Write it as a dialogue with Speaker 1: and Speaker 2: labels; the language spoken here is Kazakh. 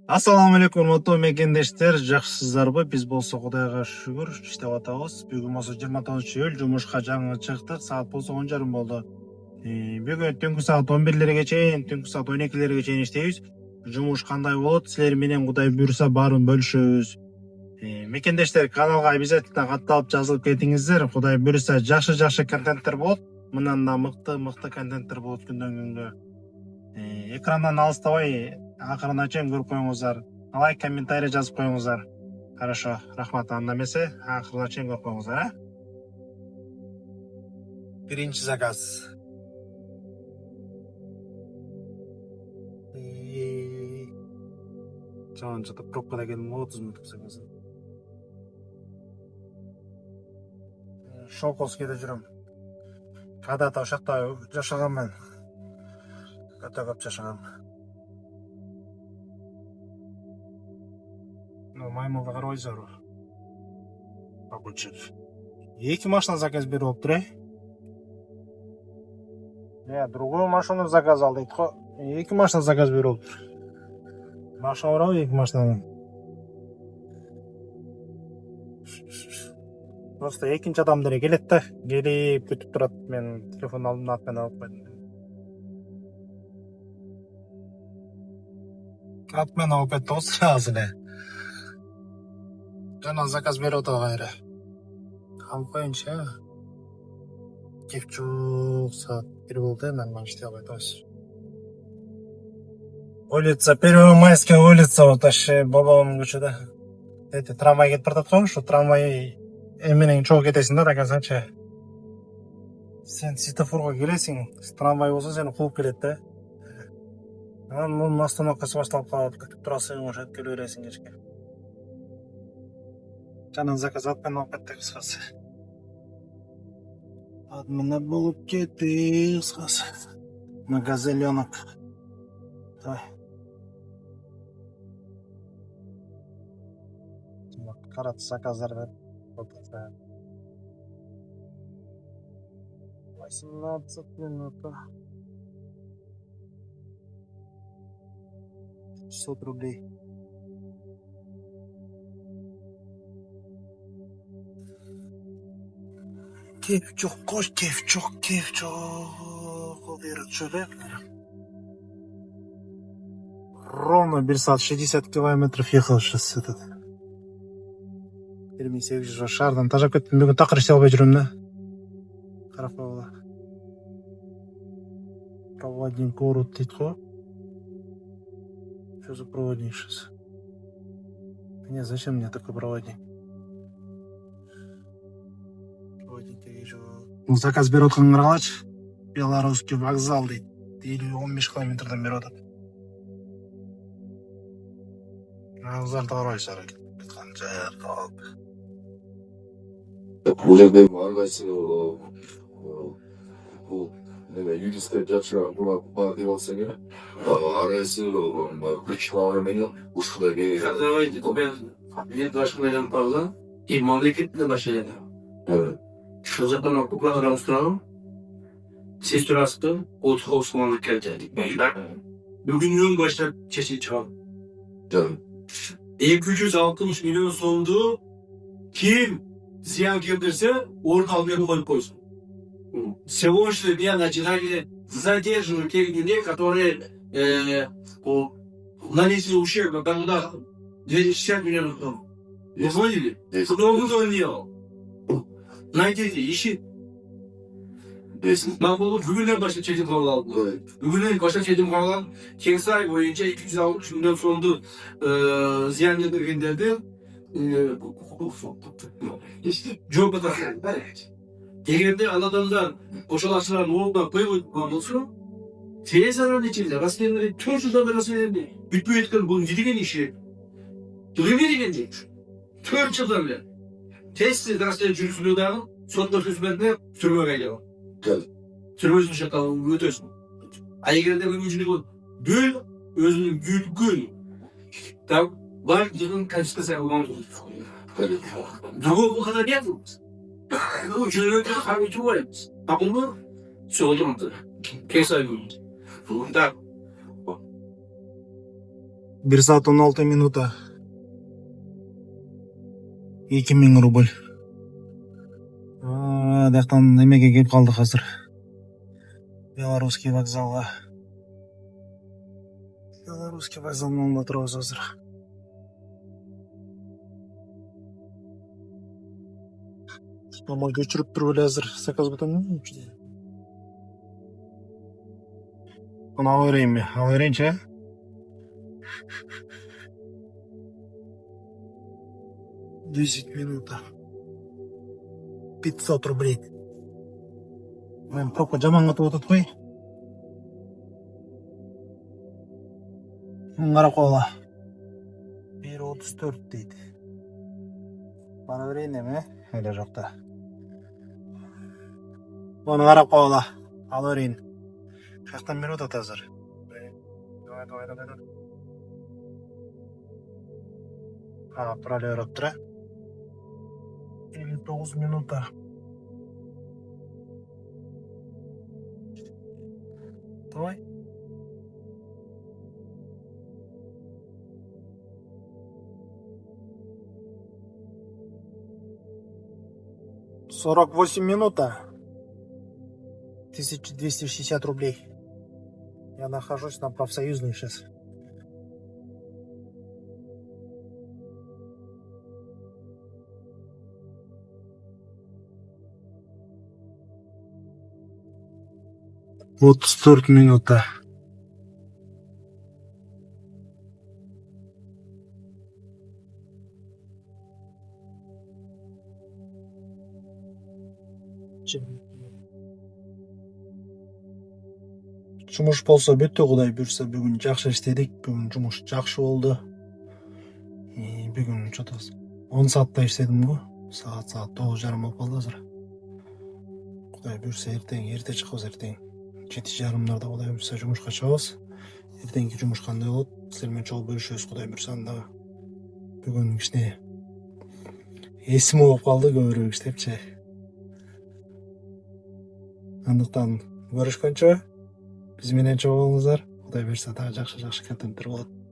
Speaker 1: Ассаламу алейкум, урматтуу мекендештер, жакшысыздарбы? Биз болсо Кудайга шүгүр иштеп атабыз. Бүгүн болсо 29-июль, жумушка жаңы чыктык. Саат болсо 10:30 болду. Бүгүн түнкү саат 11-лерге чейин, түнкү саат 12-лерге чейин иштейбиз. Жумуш кандай болот? Силер менен Кудай буйруса баарын бөлүшөбүз. Мекендештер, каналга обязательно катталып жазылып кетиңиздер. Кудай буйруса жакшы контенттер болот. Мындан да мыкты контенттер болот күндөн күнгө. Экрандан алыстабай акырына чейин көрүп коюңуздар. Лайк, комментарий жазып коюңуздар. Хорошо, рахмат. Анда эмесе акырына чейин көрүп коюңуздар, Биринчи заказ. Жаман жатып пробкада келдим, 30 мүнөт заказ. Шолковскийде жүрөм. Кадата ошакта жашаганмын. Өтө көп жашагам. Маймылды карабайсыздарбы? Обучик. 2 машина заказ берип алыптыр, другую машину заказ алдык го. 2 машина заказ берип алыптыр. Машина барабы 2 машина? Просто экинчи адамдар келет да, келип күтүп турат. Мен телефон алдым, атпен алып койдум. Атмен алып кетти сразу эле. Жана заказ берип атат кайра. Алып коеюнчу, Кевчук саат 1 болду, нормально иштей албай атабыз. Улица, Первомайская улица, вот аш бабамдын көчөдө. Трамвай кетип баратат го, ушу трамвай менен чогуу кетесиң да, доказанчы. Сен светофорго келесиң, трамвай болсо сени кууп келет да. Анын остановкасы башталып калат, күтүп турасың, ошентип келе бересиң кечке. Жана заказ атмен алып кеттик кыскасы. Админа болуп кетти кыскасы. Магазеленок. Давай. Карат заказдар берип. 18 минута. 600 рублей. Кевчук, кош, Кевчук. Ровно 1 саат 60 километров ехал сейчас этот. 2800 шаардан тажап кеттим. Бүгүн такыр иштей албай жүрөм да. Карап койгула. Проводник орут дейт го. Что за проводник сейчас? Мне зачем мне такой проводник? Заказ берип атканга карагачы. Белорусский вокзал дейт. 15 километрден берип атат. Вокзалды карабайсыздар.
Speaker 2: Бул жерде андайсы бул юристтер жакшыраак бар деп алсаң арасы причиналар менен ушундай
Speaker 3: мен башкадан павла и мамлекеттен башlaydı. Şu zaman hukukla aramızda sesturası Osmanlı geldi. Bugünün başta çeşit çal. 260 milyon sondu. Kim ziyan gelirse orada almaya koyup koysun. Сегодня начинали задерживать тех людей, которые нанесли ущерб когда 260 миллионов тонн. Вы поняли? Кто он делал? Найдите, ищи. Ben bunu bugünden başka çekim konu aldım. Bugünden başka çekim konu aldım. Kengsay boyunca 260 milyon sondu ziyan yedirgenlerdi. Çok da Егерде анадандан кошалашылар оолдан коюп өткөн болсо, телесанын ичинде расследование 4 жылдан бери расследование бүтпөй өткөн бул не деген иши? Эмне деген жер? 4 жылдан бери. Тесттик расследование жүргүзүлүү дагы соттор сүзбөнүндө түрмөгө айланат. Түрмөсүн шаталып өтөсүң. А эгерде мүмкүнчүлүгү бөл өзүнүн бүткүл так бар деген конституция болгон. Бул кандай нет? Ucunu harcı var. Ama söyledim de. Kesin. Bunda
Speaker 1: 1 saat 16 минута. 2000 рубль. Даяқтан немеге келіп қалдық қазір. Белорусский вокзалға. Белорусский вокзалның маңында тұрамыз қазір. Мама көчіріп тұр өлі әзір. Заказ күтемін. Оны ала берейін бе? Ала берейінші, ә? 10 минута. 500 рублей. Мен пробка жаман қатып отырды қой. Қарап қояла. 1.34 дейді. Бана берейін еме? Әлі жоқта. Оны қарап қояла. Ала берейін. Қаяқтан минута тазыр. Пролеріп тұра. 59 минута. Давай. Сорок 8 минута. 1260 рублей. Я нахожусь на профсоюзной сейчас. Вот 40 минута. Жұмыш болса бөтті, Құдай бұйырса бүгін жақсы істедік. Бүгін жұмыс жақсы болды. Бүгін 10 саатта істедім ғой. Сағат 9:30 болып қалды қазір. Құдай бұйырса ерте шығамыз ертең. 7:30-ларда Құдай бұйырса жұмысқа шығамыз. Ертеңгі жұмыс қандай болады? Сіздермен жол бөлісеміз Құдай бұйырса. Бүгін кішкене есім болып қалды көбірек істепші. Андықтан көрішкенше бізменен чоқ болыңыздар. Құдай бұйырса тағы жақсы контенттер болады.